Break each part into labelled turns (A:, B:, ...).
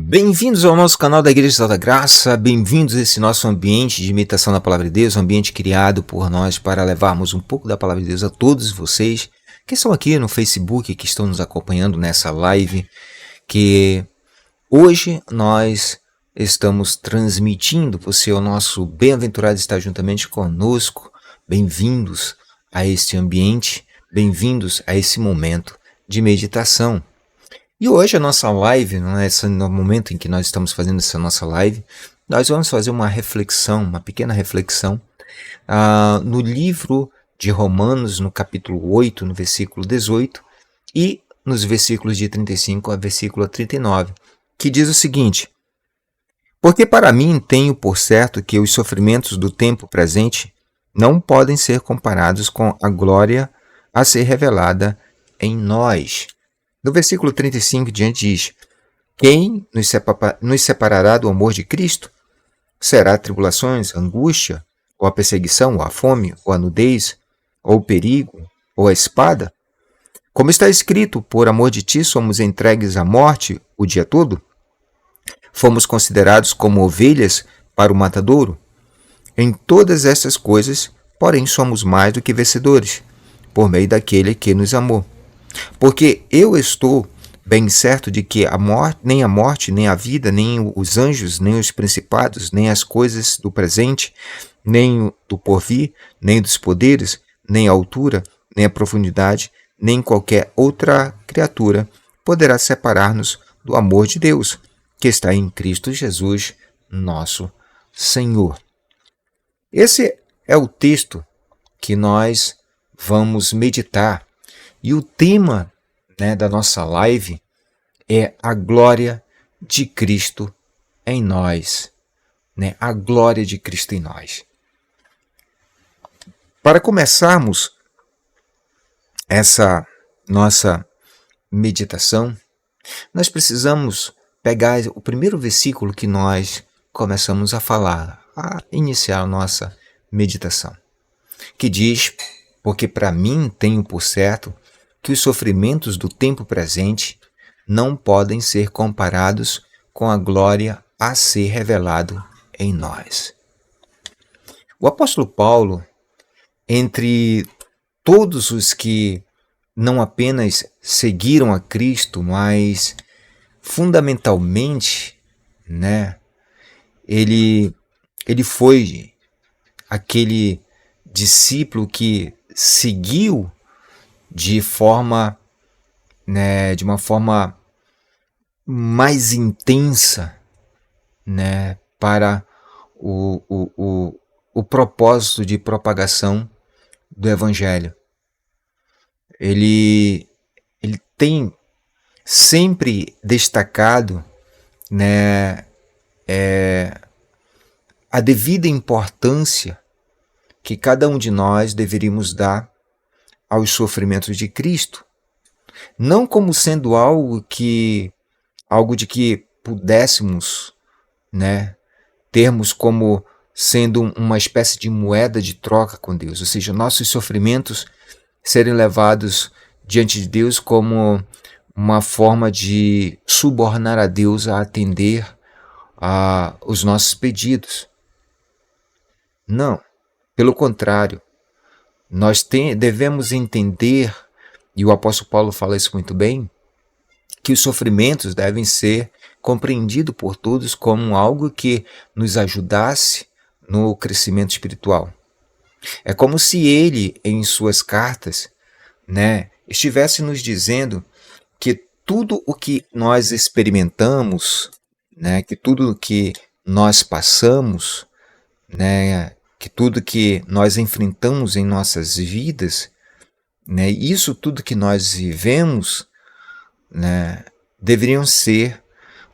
A: Bem-vindos ao nosso canal da Igreja da Graça, bem-vindos a esse nosso ambiente de meditação da Palavra de Deus, um ambiente criado por nós para levarmos um pouco da Palavra de Deus a todos vocês que estão aqui no Facebook, que estão nos acompanhando nessa live, que hoje nós estamos transmitindo. Você é o nosso bem-aventurado estar juntamente conosco. Bem-vindos a este ambiente, bem-vindos a esse momento de meditação. E hoje a nossa live, no momento em que nós estamos fazendo essa nossa live, nós vamos fazer uma reflexão, uma pequena reflexão, no livro de Romanos, no capítulo 8, no versículo 18, e nos versículos de 35 a versículo 39, que diz o seguinte: Porque para mim tenho por certo que os sofrimentos do tempo presente não podem ser comparados com a glória a ser revelada em nós. No versículo 35 diante diz: Quem nos separará do amor de Cristo? Será tribulações, angústia, ou a perseguição, ou a fome, ou a nudez, ou o perigo, ou a espada? Como está escrito, por amor de ti somos entregues à morte o dia todo? Fomos considerados como ovelhas para o matadouro? Em todas estas coisas, porém, somos mais do que vencedores, por meio daquele que nos amou. Porque eu estou bem certo de que nem a morte, nem a vida, nem os anjos, nem os principados, nem as coisas do presente, nem do porvir, nem dos poderes, nem a altura, nem a profundidade, nem qualquer outra criatura poderá separar-nos do amor de Deus, que está em Cristo Jesus, nosso Senhor. Esse é o texto que nós vamos meditar. E o tema da nossa live é a glória de Cristo em nós. A glória de Cristo em nós. Para começarmos essa nossa meditação, nós precisamos pegar o primeiro versículo que nós começamos a falar, a iniciar a nossa meditação, que diz: Porque para mim tenho por certo que os sofrimentos do tempo presente não podem ser comparados com a glória a ser revelado em nós. O apóstolo Paulo, entre todos os que não apenas seguiram a Cristo, mas fundamentalmente, ele foi aquele discípulo que seguiu de uma forma mais intensa, para o propósito de propagação do Evangelho. Ele tem sempre destacado a devida importância que cada um de nós deveríamos dar aos sofrimentos de Cristo, não como sendo algo de que pudéssemos, termos como sendo uma espécie de moeda de troca com Deus, ou seja, nossos sofrimentos serem levados diante de Deus como uma forma de subornar a Deus a atender os nossos pedidos. Não, pelo contrário, nós devemos entender, e o apóstolo Paulo fala isso muito bem, que os sofrimentos devem ser compreendidos por todos como algo que nos ajudasse no crescimento espiritual. É como se ele, em suas cartas, estivesse nos dizendo que tudo o que nós experimentamos, que tudo o que nós passamos, que tudo que nós enfrentamos em nossas vidas, isso tudo que nós vivemos, deveriam ser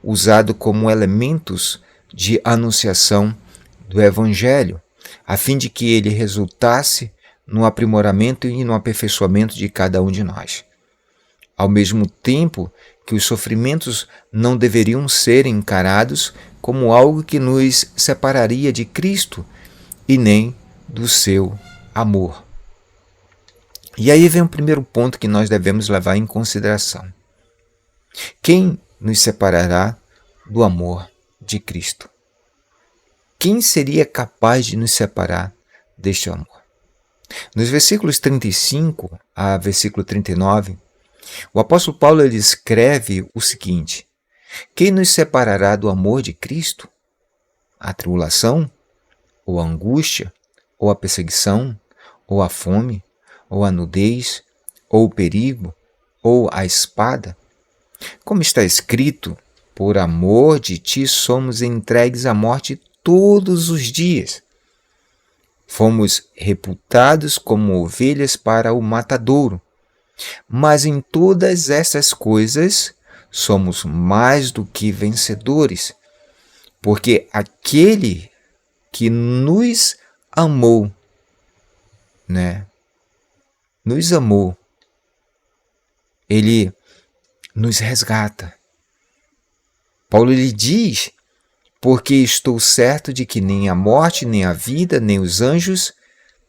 A: usados como elementos de anunciação do Evangelho, a fim de que ele resultasse no aprimoramento e no aperfeiçoamento de cada um de nós. Ao mesmo tempo que os sofrimentos não deveriam ser encarados como algo que nos separaria de Cristo e nem do seu amor. E aí vem o primeiro ponto que nós devemos levar em consideração. Quem nos separará do amor de Cristo. Quem seria capaz de nos separar deste amor? Nos versículos 35 a versículo 39, o apóstolo Paulo ele escreve o seguinte: quem nos separará do amor de Cristo? A tribulação? Ou a angústia? Ou a perseguição? Ou a fome? Ou a nudez? Ou o perigo? Ou a espada? Como está escrito, por amor de ti somos entregues à morte todos os dias. Fomos reputados como ovelhas para o matadouro. Mas em todas essas coisas somos mais do que vencedores, porque aquele que nos amou, nos amou, ele nos resgata. Paulo lhe diz: porque estou certo de que nem a morte, nem a vida, nem os anjos,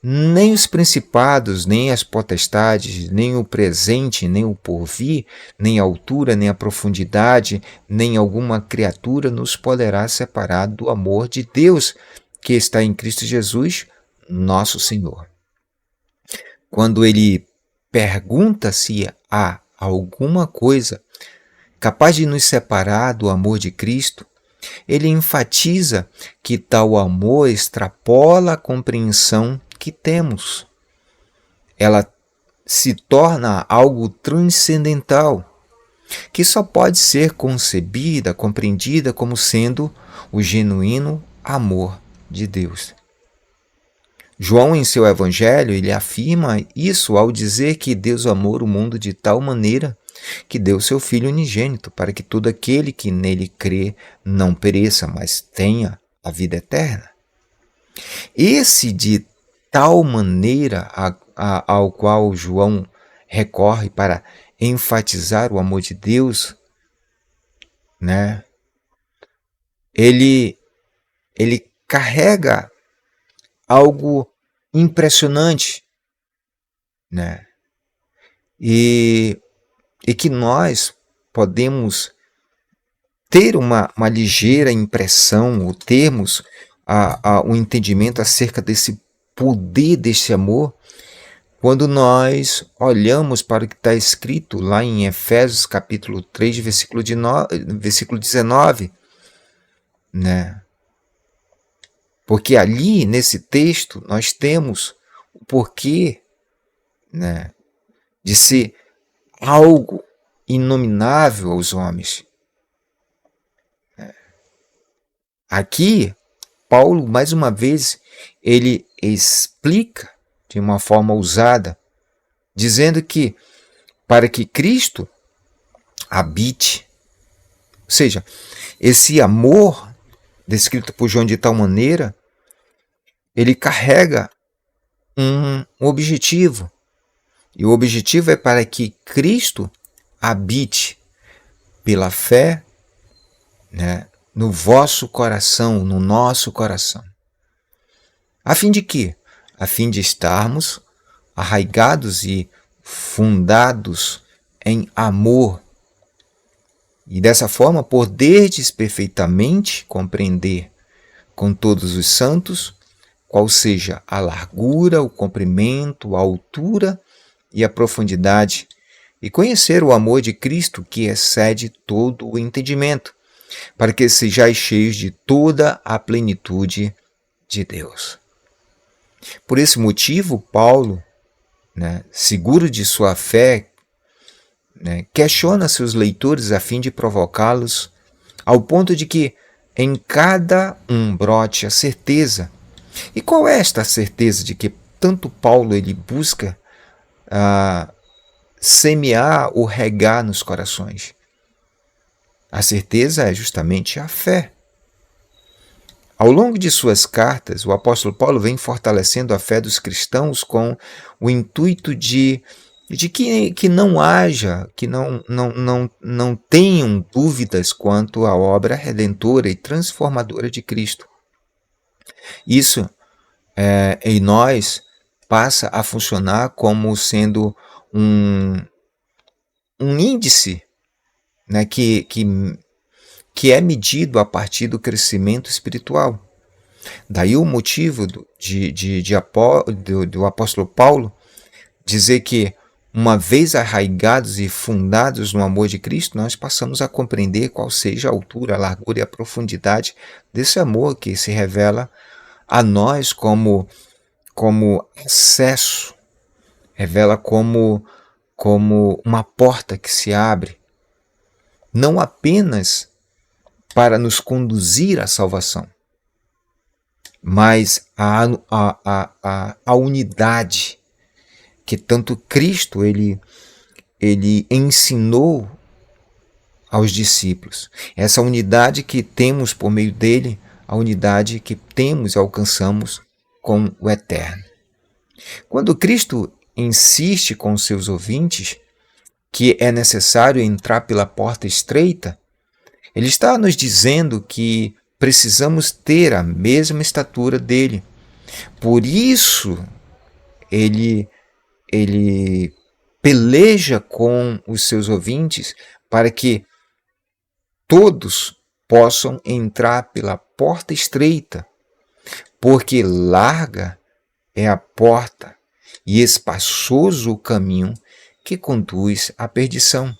A: nem os principados, nem as potestades, nem o presente, nem o porvir, nem a altura, nem a profundidade, nem alguma criatura nos poderá separar do amor de Deus, que está em Cristo Jesus, nosso Senhor. Quando ele pergunta se há alguma coisa capaz de nos separar do amor de Cristo, ele enfatiza que tal amor extrapola a compreensão que temos. Ela se torna algo transcendental, que só pode ser concebida, compreendida como sendo o genuíno amor de Deus. João, em seu evangelho, ele afirma isso ao dizer que Deus amou o mundo de tal maneira que deu seu Filho unigênito, para que todo aquele que nele crê não pereça, mas tenha a vida eterna. Esse de tal maneira ao qual João recorre para enfatizar o amor de Deus, ele carrega algo impressionante, e que nós podemos ter uma ligeira impressão, ou termos um entendimento acerca desse poder desse amor, quando nós olhamos para o que está escrito lá em Efésios capítulo 3, versículo 19, Porque ali, nesse texto, nós temos o porquê, de ser algo inominável aos homens. Aqui, Paulo, mais uma vez, ele explica de uma forma ousada, dizendo que para que Cristo habite, ou seja, esse amor descrito por João de tal maneira, ele carrega um objetivo. E o objetivo é para que Cristo habite pela fé, no vosso coração, no nosso coração. A fim de quê? A fim de estarmos arraigados e fundados em amor. E dessa forma poderdes perfeitamente compreender com todos os santos qual seja a largura, o comprimento, a altura e a profundidade, e conhecer o amor de Cristo que excede todo o entendimento, para que sejais cheios de toda a plenitude de Deus. Por esse motivo, Paulo, seguro de sua fé, questiona seus leitores a fim de provocá-los ao ponto de que em cada um brote a certeza. E qual é esta certeza de que tanto Paulo ele busca semear ou regar nos corações? A certeza é justamente a fé. Ao longo de suas cartas, o apóstolo Paulo vem fortalecendo a fé dos cristãos com o intuito de que não haja, que não tenham dúvidas quanto à obra redentora e transformadora de Cristo. Isso em nós passa a funcionar como sendo um índice, que é medido a partir do crescimento espiritual. Daí o motivo do apóstolo Paulo dizer que, uma vez arraigados e fundados no amor de Cristo, nós passamos a compreender qual seja a altura, a largura e a profundidade desse amor que se revela a nós como acesso, revela como uma porta que se abre, não apenas para nos conduzir à salvação, mas a unidade que tanto Cristo ele ensinou aos discípulos. Essa unidade que temos por meio dele, a unidade que temos e alcançamos com o Eterno. Quando Cristo insiste com os seus ouvintes que é necessário entrar pela porta estreita, ele está nos dizendo que precisamos ter a mesma estatura dele. Por isso, ele peleja com os seus ouvintes para que todos possam entrar pela porta estreita, porque larga é a porta e espaçoso o caminho que conduz à perdição.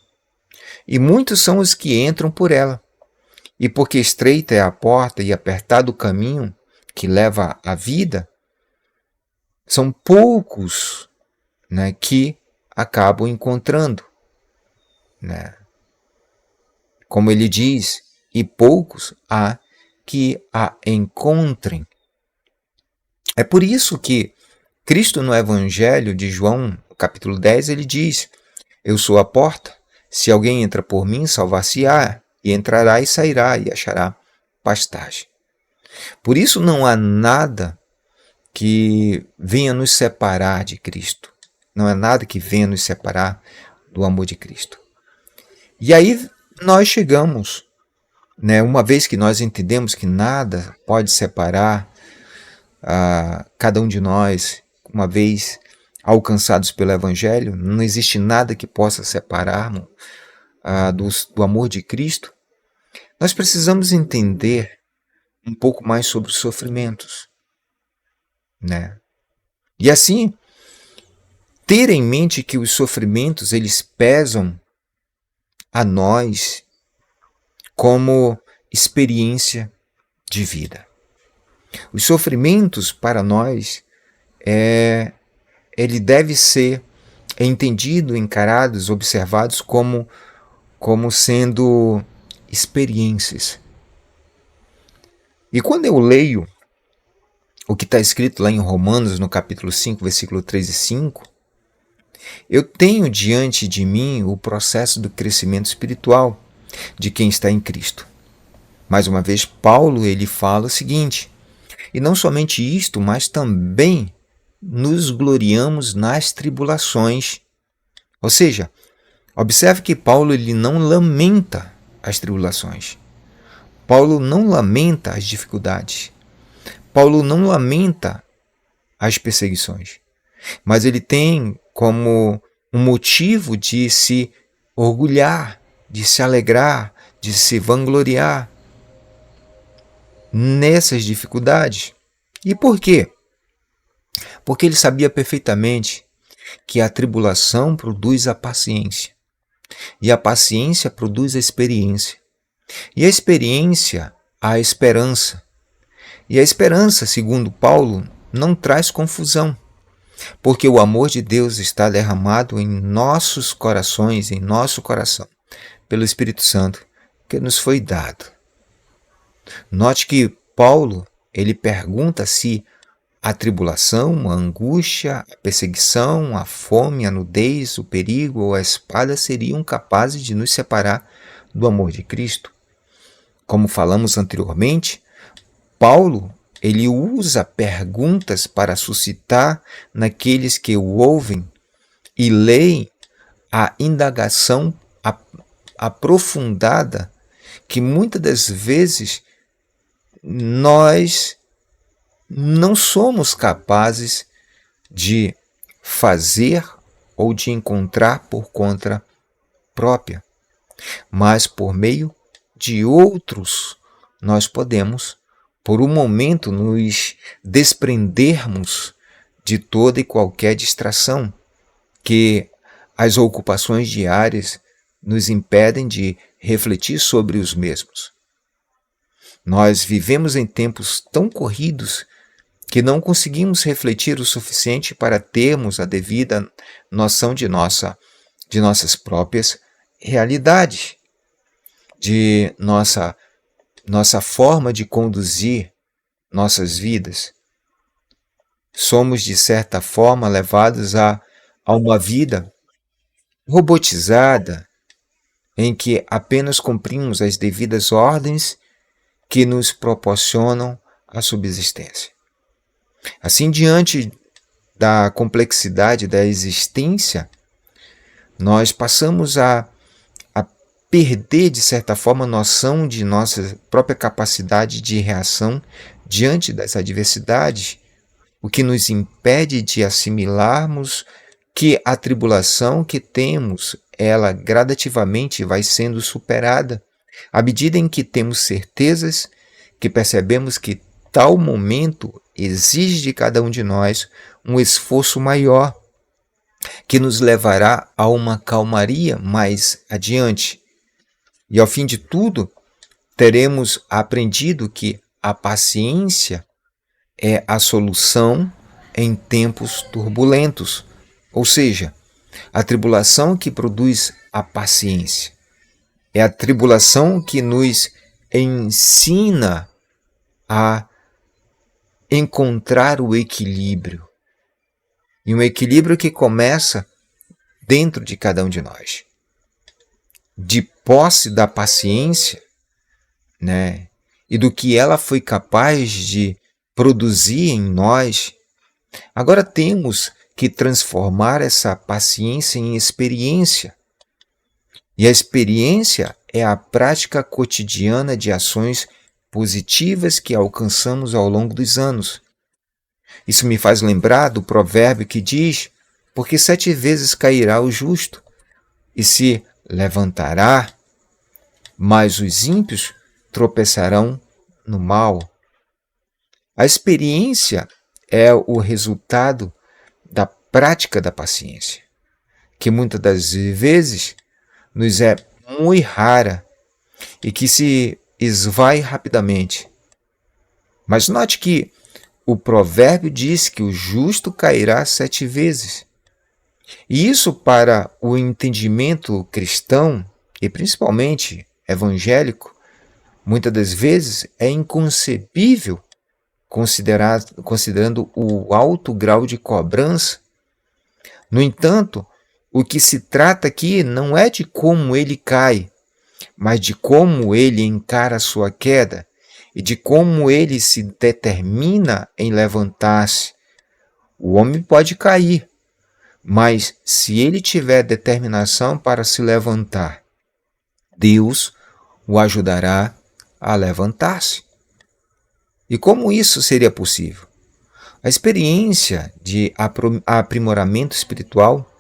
A: E muitos são os que entram por ela. E porque estreita é a porta e apertado o caminho que leva à vida, são poucos, né, que acabam encontrando. Né? Como ele diz, e poucos há que a encontrem. É por isso que Cristo, no Evangelho de João, capítulo 10, ele diz: eu sou a porta, se alguém entra por mim, salvar-se-á, e entrará e sairá e achará pastagem. Por isso não há nada que venha nos separar de Cristo. Não há nada que venha nos separar do amor de Cristo. E aí nós chegamos, né, uma vez que nós entendemos que nada pode separar cada um de nós, uma vez alcançados pelo Evangelho, não existe nada que possa separar-nos do amor de Cristo. Nós precisamos entender um pouco mais sobre os sofrimentos, né? E assim, ter em mente que os sofrimentos, eles pesam a nós como experiência de vida. Os sofrimentos para nós, ele deve ser entendido, encarados, observados como sendo experiências. E quando eu leio o que está escrito lá em Romanos, no capítulo 5, versículo 3 e 5, eu tenho diante de mim o processo do crescimento espiritual de quem está em Cristo. Mais uma vez, Paulo ele fala o seguinte: e não somente isto, mas também nos gloriamos nas tribulações. Ou seja, observe que Paulo ele não lamenta as tribulações. Paulo não lamenta as dificuldades. Paulo não lamenta as perseguições. Mas ele tem como um motivo de se orgulhar, de se alegrar, de se vangloriar nessas dificuldades. E por quê? Porque ele sabia perfeitamente que a tribulação produz a paciência. E a paciência produz a experiência. E a experiência, a esperança. E a esperança, segundo Paulo, não traz confusão, porque o amor de Deus está derramado em nossos corações, em nosso coração, pelo Espírito Santo que nos foi dado. Note que Paulo, ele pergunta se a tribulação, a angústia, a perseguição, a fome, a nudez, o perigo ou a espada seriam capazes de nos separar do amor de Cristo. Como falamos anteriormente, Paulo ele usa perguntas para suscitar naqueles que o ouvem e leem a indagação aprofundada que muitas das vezes nós não somos capazes de fazer ou de encontrar por conta própria, mas por meio de outros, nós podemos, por um momento, nos desprendermos de toda e qualquer distração que as ocupações diárias nos impedem de refletir sobre os mesmos. Nós vivemos em tempos tão corridos que não conseguimos refletir o suficiente para termos a devida noção de nossas próprias realidades, de nossa forma de conduzir nossas vidas. Somos, de certa forma, levados a uma vida robotizada, em que apenas cumprimos as devidas ordens que nos proporcionam a subsistência. Assim, diante da complexidade da existência, nós passamos a perder, de certa forma, a noção de nossa própria capacidade de reação diante das adversidades, o que nos impede de assimilarmos que a tribulação que temos, ela gradativamente vai sendo superada, à medida em que temos certezas, que percebemos que tal momento exige de cada um de nós um esforço maior, que nos levará a uma calmaria mais adiante. E ao fim de tudo, teremos aprendido que a paciência é a solução em tempos turbulentos, ou seja, a tribulação que produz a paciência. É a tribulação que nos ensina a encontrar o equilíbrio. E um equilíbrio que começa dentro de cada um de nós. De posse da paciência, né, e do que ela foi capaz de produzir em nós, agora temos que transformar essa paciência em experiência. E a experiência é a prática cotidiana de ações positivas que alcançamos ao longo dos anos. Isso me faz lembrar do provérbio que diz: porque 7 vezes cairá o justo e se levantará, mas os ímpios tropeçarão no mal. A experiência é o resultado da prática da paciência, que muitas das vezes nos é muito rara e que se esvai rapidamente. Mas note que o provérbio diz que o justo cairá 7 vezes. E isso, para o entendimento cristão, e principalmente evangélico, muitas das vezes é inconcebível, considerando o alto grau de cobrança. No entanto, o que se trata aqui não é de como ele cai, mas de como ele encara a sua queda e de como ele se determina em levantar-se. O homem pode cair, mas se ele tiver determinação para se levantar, Deus o ajudará a levantar-se. E como isso seria possível? A experiência de aprimoramento espiritual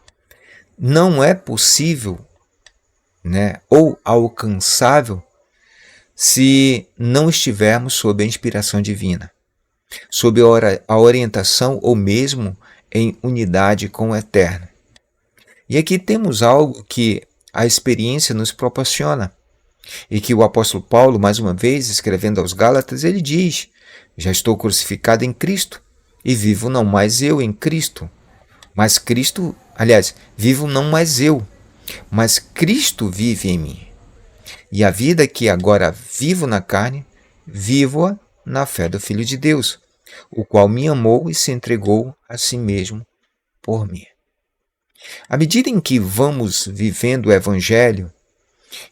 A: não é possível, ou alcançável se não estivermos sob a inspiração divina, sob a orientação ou mesmo em unidade com o Eterno. E aqui temos algo que a experiência nos proporciona e que o apóstolo Paulo, mais uma vez, escrevendo aos Gálatas, ele diz: já estou crucificado em Cristo e vivo não mais eu em Cristo, mas Cristo, vivo não mais eu, mas Cristo vive em mim. E a vida que agora vivo na carne, vivo-a na fé do Filho de Deus, o qual me amou e se entregou a si mesmo por mim. À medida em que vamos vivendo o Evangelho,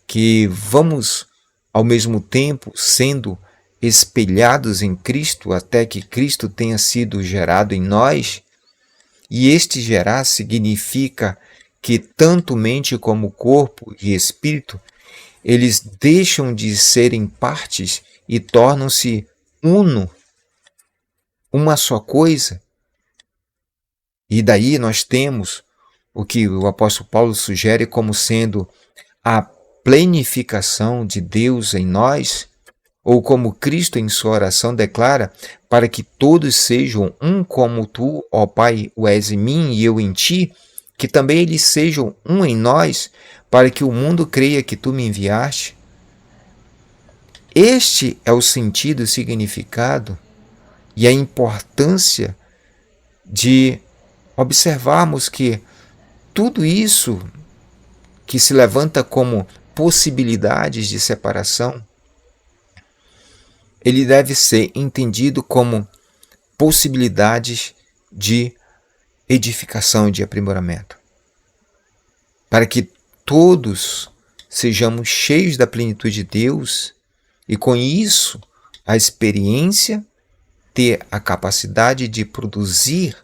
A: que vamos ao mesmo tempo sendo espelhados em Cristo até que Cristo tenha sido gerado em nós, e este gerar significa que tanto mente como corpo e espírito, eles deixam de serem partes e tornam-se uno, uma só coisa. E daí nós temos o que o apóstolo Paulo sugere como sendo a plenificação de Deus em nós, ou como Cristo em sua oração declara, para que todos sejam um como tu, ó Pai, o és em mim e eu em ti, que também eles sejam um em nós, para que o mundo creia que tu me enviaste. Este é o sentido, o significado e a importância de observarmos que tudo isso que se levanta como possibilidades de separação, ele deve ser entendido como possibilidades de edificação e de aprimoramento, para que todos sejamos cheios da plenitude de Deus e com isso a experiência ter a capacidade de produzir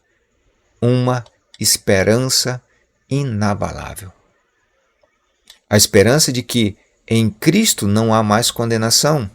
A: uma esperança inabalável. A esperança de que em Cristo não há mais condenação,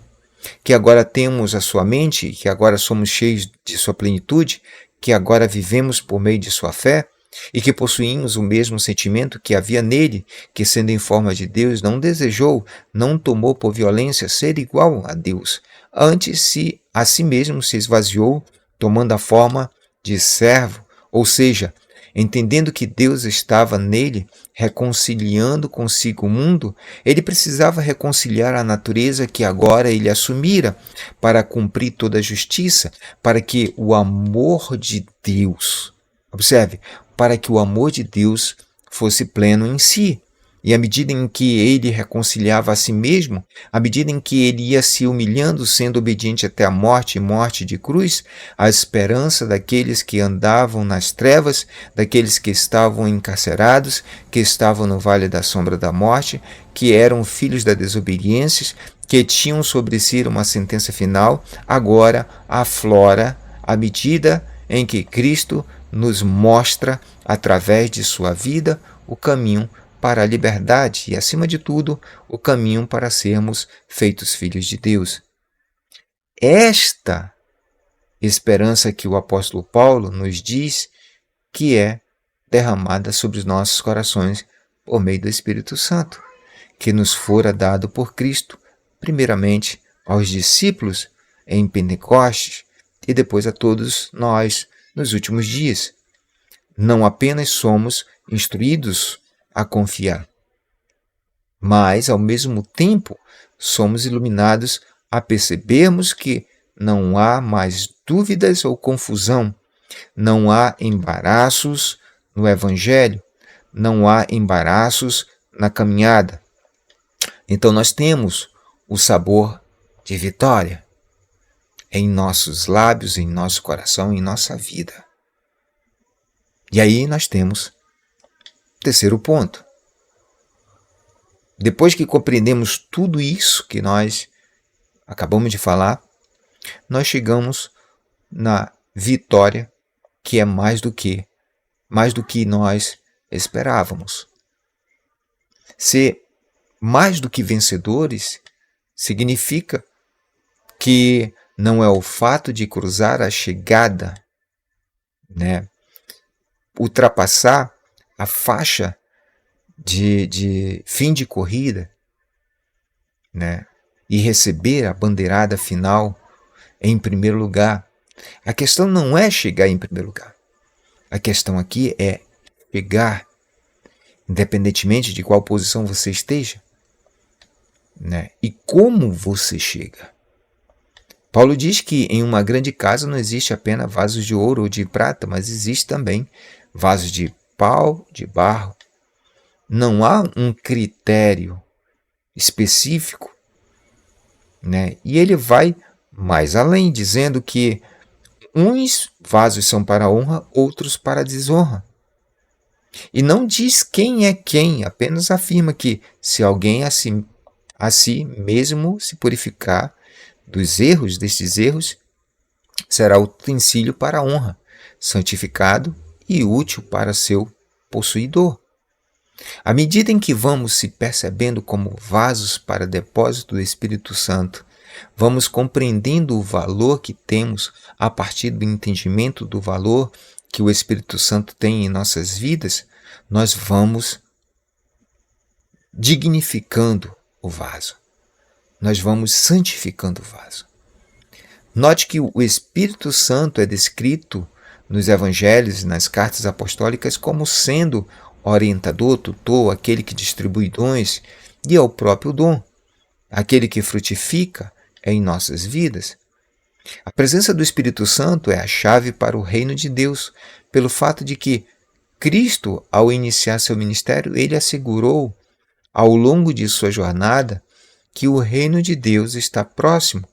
A: que agora temos a sua mente, que agora somos cheios de sua plenitude, que agora vivemos por meio de sua fé e que possuímos o mesmo sentimento que havia nele, que sendo em forma de Deus não desejou, não tomou por violência ser igual a Deus, antes a si mesmo se esvaziou, tomando a forma de servo, ou seja, entendendo que Deus estava nele, reconciliando consigo o mundo, ele precisava reconciliar a natureza que agora ele assumira, para cumprir toda a justiça, para que o amor de Deus, observe, para que o amor de Deus fosse pleno em si. E à medida em que ele reconciliava a si mesmo, à medida em que ele ia se humilhando, sendo obediente até a morte e morte de cruz, a esperança daqueles que andavam nas trevas, daqueles que estavam encarcerados, que estavam no vale da sombra da morte, que eram filhos da desobediência, que tinham sobre si uma sentença final, agora aflora à medida em que Cristo nos mostra, através de sua vida, o caminho para a liberdade e, acima de tudo, o caminho para sermos feitos filhos de Deus. Esta esperança que o apóstolo Paulo nos diz que é derramada sobre os nossos corações por meio do Espírito Santo, que nos fora dado por Cristo, primeiramente aos discípulos em Pentecostes e depois a todos nós nos últimos dias. Não apenas somos instruídos a confiar, mas, ao mesmo tempo, somos iluminados a percebermos que não há mais dúvidas ou confusão, não há embaraços no Evangelho, não há embaraços na caminhada. Então nós temos o sabor de vitória em nossos lábios, em nosso coração, em nossa vida. E aí nós temos terceiro ponto. Depois que compreendemos tudo isso que nós acabamos de falar, nós chegamos na vitória, que é mais do que nós esperávamos. Ser mais do que vencedores significa que não é o fato de cruzar a chegada, ultrapassar a faixa de fim de corrida, e receber a bandeirada final em primeiro lugar. A questão não é chegar em primeiro lugar. A questão aqui é chegar, independentemente de qual posição você esteja, e como você chega. Paulo diz que em uma grande casa não existe apenas vasos de ouro ou de prata, mas existe também vasos de pau, de barro. Não há um critério específico, E ele vai mais além, dizendo que uns vasos são para a honra, outros para a desonra. E não diz quem é quem, apenas afirma que se alguém a si mesmo se purificar dos erros, destes erros, será utensílio para a honra, santificado e útil para seu possuidor. À medida em que vamos se percebendo como vasos para depósito do Espírito Santo, vamos compreendendo o valor que temos a partir do entendimento do valor que o Espírito Santo tem em nossas vidas, nós vamos dignificando o vaso. Nós vamos santificando o vaso. Note que o Espírito Santo é descrito nos evangelhos e nas cartas apostólicas como sendo orientador, tutor, aquele que distribui dons, e é o próprio dom, aquele que frutifica em nossas vidas. A presença do Espírito Santo é a chave para o reino de Deus, pelo fato de que Cristo, ao iniciar seu ministério, ele assegurou ao longo de sua jornada que o reino de Deus está próximo.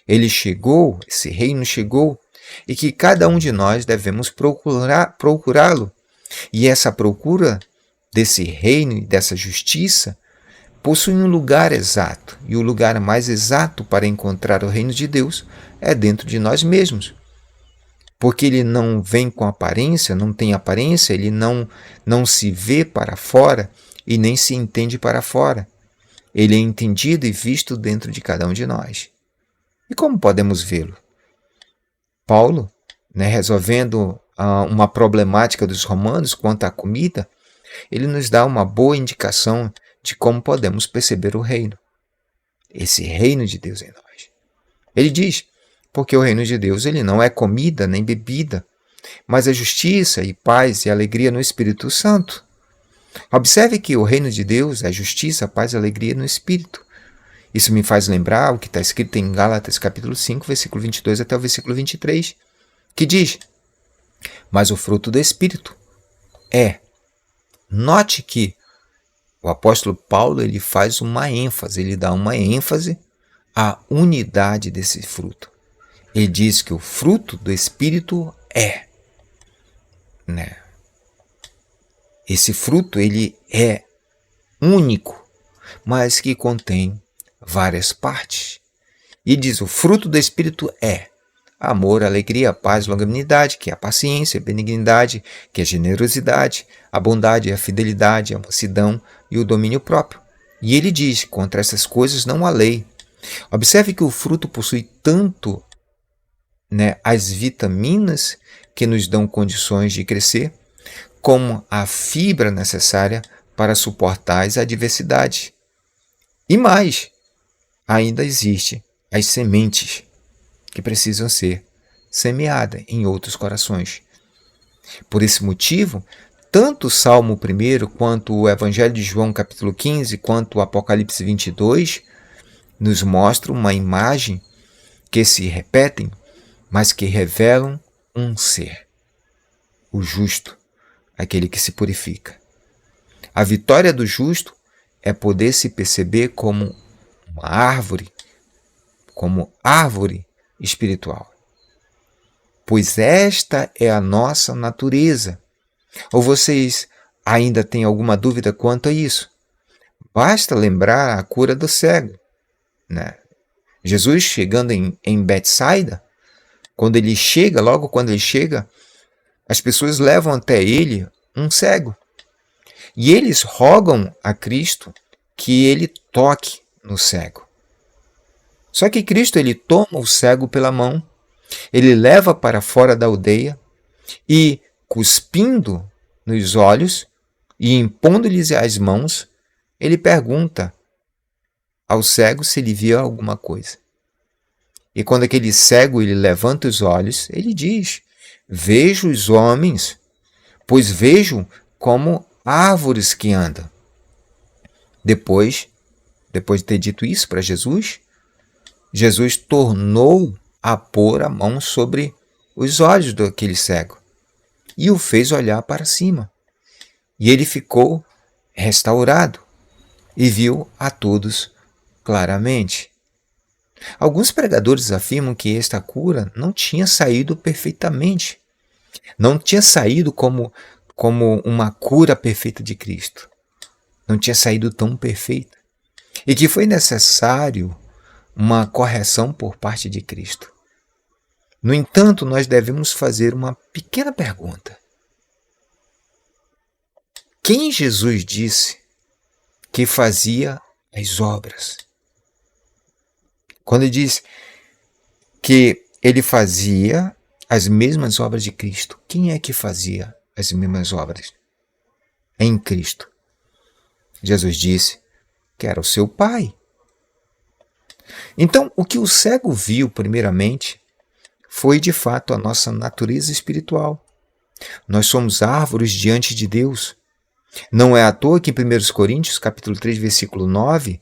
A: Ele chegou, esse reino chegou, e que cada um de nós devemos procurá-lo. E essa procura desse reino e dessa justiça possui um lugar exato, e o lugar mais exato para encontrar o reino de Deus é dentro de nós mesmos. Porque ele não vem com aparência, não tem aparência, ele não se vê para fora e nem se entende para fora. Ele é entendido e visto dentro de cada um de nós. E como podemos vê-lo? Paulo, resolvendo uma problemática dos romanos quanto à comida, ele nos dá uma boa indicação de como podemos perceber o reino. Esse reino de Deus em nós. Ele diz, porque o reino de Deus ele não é comida nem bebida, mas é justiça e paz e alegria no Espírito Santo. Observe que o reino de Deus é justiça, paz e alegria no Espírito. Isso me faz lembrar o que está escrito em Gálatas capítulo 5, versículo 22 até o versículo 23, que diz, mas o fruto do Espírito é. Note que o apóstolo Paulo ele faz uma ênfase, ele dá uma ênfase à unidade desse fruto. Ele diz que o fruto do Espírito é. Esse fruto ele é único, mas que contém várias partes. E diz, o fruto do Espírito é amor, alegria, paz, longanimidade, que é a paciência, a benignidade, que é a generosidade, a bondade, a fidelidade, a mansidão e o domínio próprio. E ele diz, contra essas coisas não há lei. Observe que o fruto possui tanto as vitaminas que nos dão condições de crescer, como a fibra necessária para suportar as adversidades. E mais, ainda existem as sementes que precisam ser semeadas em outros corações. Por esse motivo, tanto o Salmo 1 quanto o Evangelho de João capítulo 15, quanto o Apocalipse 22, nos mostram uma imagem que se repetem, mas que revelam um ser, o justo, aquele que se purifica. A vitória do justo é poder se perceber como uma árvore, como árvore espiritual. Pois esta é a nossa natureza. Ou vocês ainda têm alguma dúvida quanto a isso? Basta lembrar a cura do cego. Jesus chegando em Betsaida, logo quando ele chega, as pessoas levam até ele um cego. E eles rogam a Cristo que ele toque no cego. Só que Cristo ele toma o cego pela mão, ele leva para fora da aldeia e, cuspindo nos olhos e impondo-lhes as mãos, ele pergunta ao cego se ele via alguma coisa. E quando aquele cego ele levanta os olhos, ele diz, vejo os homens, pois vejo como árvores que andam. Depois de ter dito isso para Jesus, Jesus tornou a pôr a mão sobre os olhos daquele cego e o fez olhar para cima. E ele ficou restaurado e viu a todos claramente. Alguns pregadores afirmam que esta cura não tinha saído perfeitamente. Não tinha saído como uma cura perfeita de Cristo. Não tinha saído tão perfeita. E que foi necessário uma correção por parte de Cristo. No entanto, nós devemos fazer uma pequena pergunta. Quem Jesus disse que fazia as obras? Quando ele diz que ele fazia as mesmas obras de Cristo, quem é que fazia as mesmas obras em Cristo? Jesus disse que era o seu Pai. Então, o que o cego viu, primeiramente, foi de fato a nossa natureza espiritual. Nós somos árvores diante de Deus. Não é à toa que em 1 Coríntios, capítulo 3, versículo 9,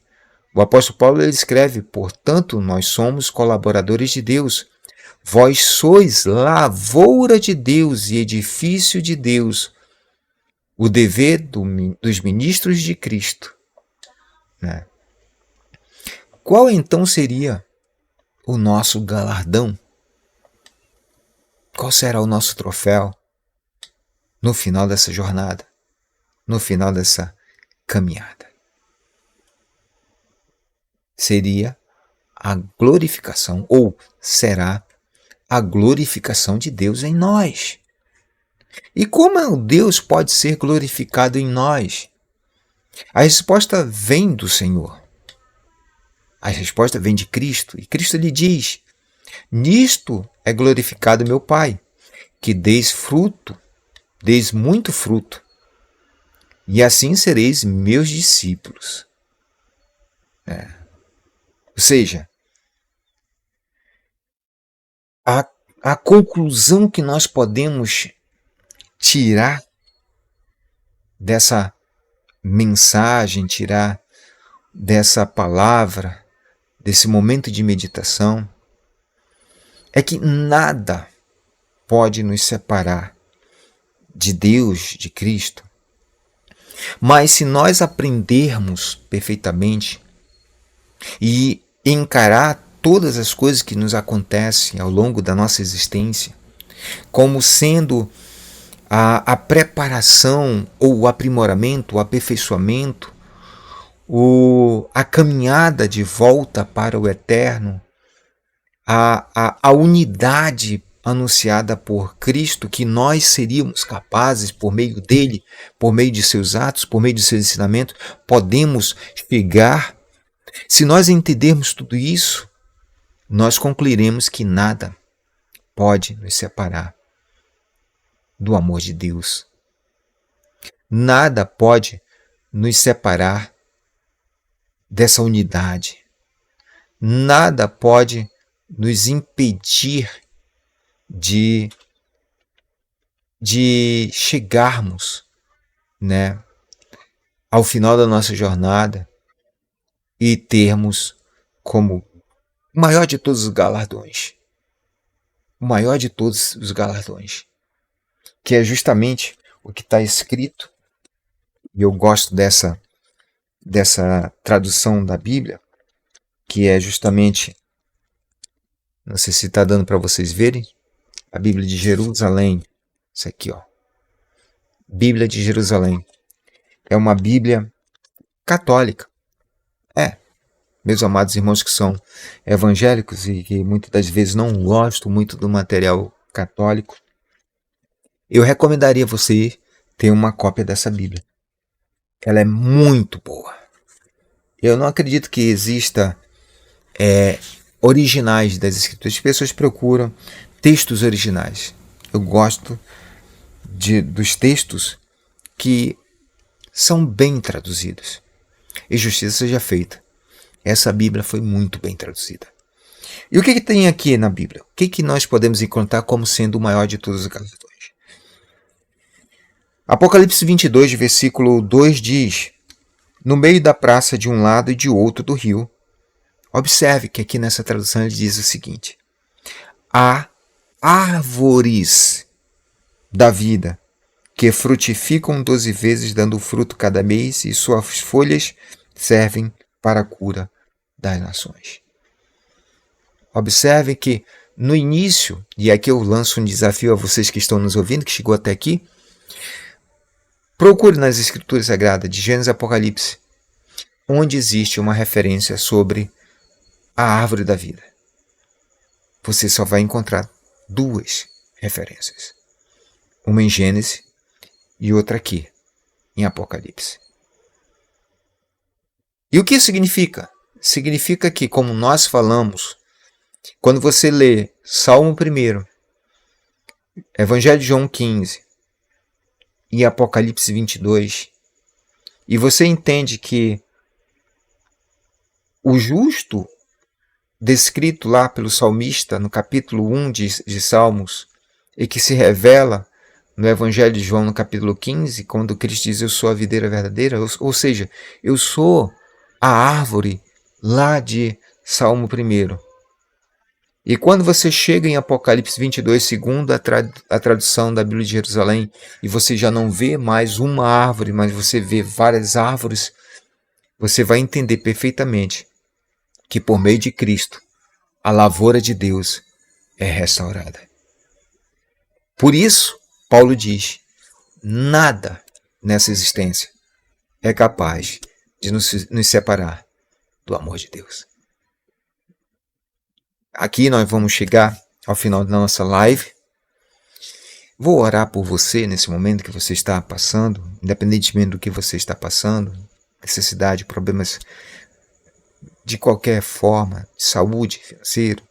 A: o apóstolo Paulo ele escreve: portanto, nós somos colaboradores de Deus. Vós sois lavoura de Deus e edifício de Deus. O dever dos ministros de Cristo. Né? Qual então seria o nosso galardão? Qual será o nosso troféu no final dessa jornada? No final dessa caminhada? Seria a glorificação, ou será a glorificação de Deus em nós. E como Deus pode ser glorificado em nós? A resposta vem do Senhor. A resposta vem de Cristo. E Cristo lhe diz: nisto é glorificado meu Pai, que deis fruto, deis muito fruto, e assim sereis meus discípulos. Ou seja, a conclusão que nós podemos tirar dessa mensagem, tirar dessa palavra, desse momento de meditação, é que nada pode nos separar de Deus, de Cristo. Mas se nós aprendermos perfeitamente e encarar todas as coisas que nos acontecem ao longo da nossa existência como sendo a preparação ou o aprimoramento, o aperfeiçoamento, a caminhada de volta para o eterno, a unidade anunciada por Cristo, que nós seríamos capazes, por meio dele, por meio de seus atos, por meio de seus ensinamentos, podemos chegar. Se nós entendermos tudo isso, nós concluiremos que nada pode nos separar do amor de Deus. Nada pode nos separar dessa unidade. Nada pode nos impedir de chegarmos, né, ao final da nossa jornada e termos como o maior de todos os galardões. O maior de todos os galardões. Que é justamente o que está escrito, e eu gosto dessa tradução da Bíblia, que é justamente, não sei se está dando para vocês verem, a Bíblia de Jerusalém. Isso aqui, ó. Bíblia de Jerusalém. É uma Bíblia católica. Meus amados irmãos que são evangélicos e que muitas das vezes não gostam muito do material católico, eu recomendaria você ter uma cópia dessa Bíblia. Ela é muito boa. Eu não acredito que exista originais das Escrituras. As pessoas procuram textos originais. Eu gosto dos textos que são bem traduzidos. E justiça seja feita. Essa Bíblia foi muito bem traduzida. E o que tem aqui na Bíblia? O que nós podemos encontrar como sendo o maior de todos os galardões? Apocalipse 22, versículo 2 diz: no meio da praça de um lado e de outro do rio. Observe que aqui nessa tradução ele diz o seguinte: há árvores da vida que frutificam 12 vezes, dando fruto cada mês, e suas folhas servem para a cura das nações. Observe que no início, e aqui eu lanço um desafio a vocês que estão nos ouvindo, que chegou até aqui, procure nas Escrituras Sagradas de Gênesis e Apocalipse, onde existe uma referência sobre a árvore da vida. Você só vai encontrar duas referências. Uma em Gênesis e outra aqui, em Apocalipse. E o que significa? Significa que, como nós falamos, quando você lê Salmo 1, Evangelho de João 15 e Apocalipse 22, e você entende que o justo, descrito lá pelo salmista no capítulo 1 de Salmos, e que se revela no Evangelho de João no capítulo 15, quando Cristo diz: eu sou a videira verdadeira, ou seja, eu sou a árvore lá de Salmo 1. E quando você chega em Apocalipse 22, segundo a tradução da Bíblia de Jerusalém, e você já não vê mais uma árvore, mas você vê várias árvores, você vai entender perfeitamente que por meio de Cristo, a lavoura de Deus é restaurada. Por isso, Paulo diz: nada nessa existência é capaz de nos separar do amor de Deus. Aqui nós vamos chegar ao final da nossa live. Vou orar por você nesse momento que você está passando, independentemente do que você está passando, necessidade, problemas de qualquer forma, de saúde, financeiro,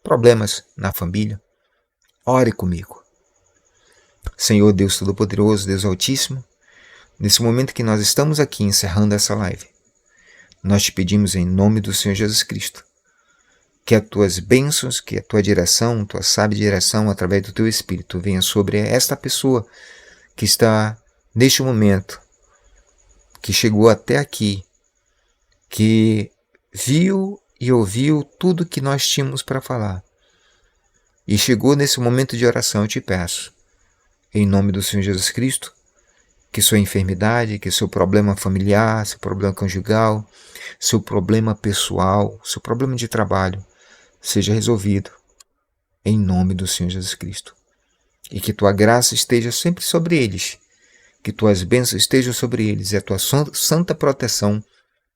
A: problemas na família. Ore comigo. Senhor Deus Todo-Poderoso, Deus Altíssimo, nesse momento que nós estamos aqui encerrando essa live, nós te pedimos em nome do Senhor Jesus Cristo, que as tuas bênçãos, que a tua direção, tua sábia direção através do teu Espírito venha sobre esta pessoa que está neste momento, que chegou até aqui, que viu e ouviu tudo que nós tínhamos para falar e chegou nesse momento de oração. Eu te peço, em nome do Senhor Jesus Cristo, que sua enfermidade, que seu problema familiar, seu problema conjugal, seu problema pessoal, seu problema de trabalho seja resolvido em nome do Senhor Jesus Cristo. E que tua graça esteja sempre sobre eles, que tuas bênçãos estejam sobre eles e a tua santa proteção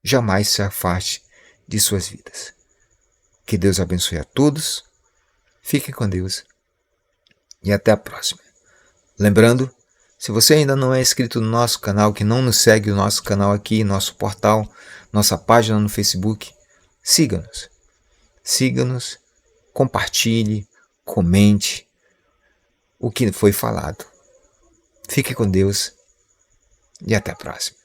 A: jamais se afaste de suas vidas. Que Deus abençoe a todos, fiquem com Deus e até a próxima. Lembrando, se você ainda não é inscrito no nosso canal, que não nos segue o nosso canal aqui, nosso portal, nossa página no Facebook, siga-nos. Siga-nos, compartilhe, comente o que foi falado. Fique com Deus e até a próxima.